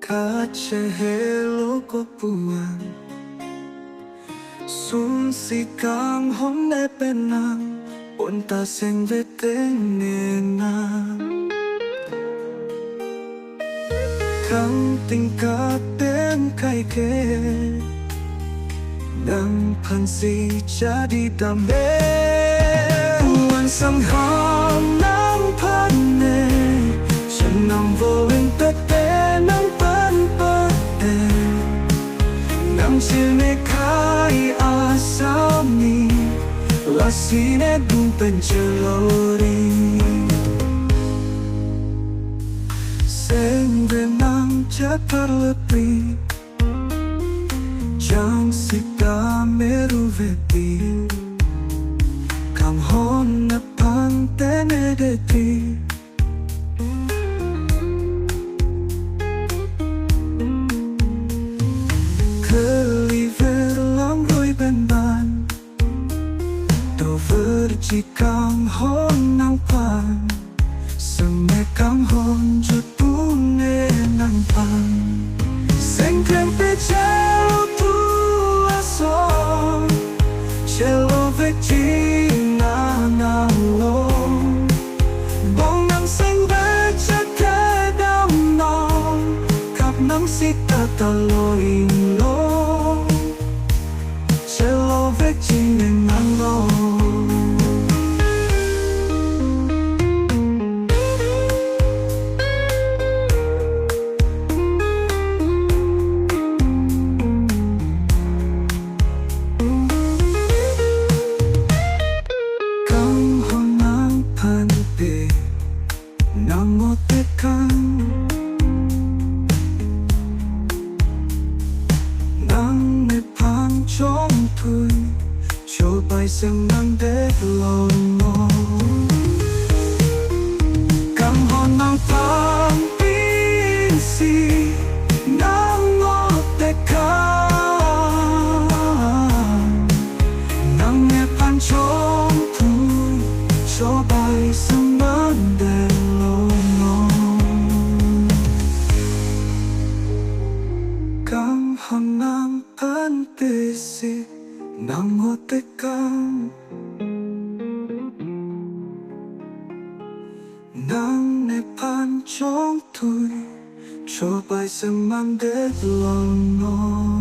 kacehelokopuan Sun sikang honne penang Ponta seng vetenena Kang tingkat tem kai ke Nang pansi jadi dambe Wan sang ham nang panne Senang voeng tete nang pan pate Nang sine kai asami Lasine dung pencelori Seng benang cetar lepi Jang sika meru veti Kang hon nepang tenedeti Keliver lang roi benban Dover jikang hon nang pan Seme kang hon jut pune nang pan Seng krempe celo tu aso Celo veci na nang lo Bong nang seng beca te dam no Kap nang sita taloing lo Celo veci nang lo Nang ne pang chong tui Cho bay seng nang de lo mo Kang hon nang pang pin si Nang o te kang Nang ne pang chong tui Cho bay seng nang de lo mo Kang hon nang pan pisi Nang o te kang Nang ne pan chong tui Cho bay seng man de lo no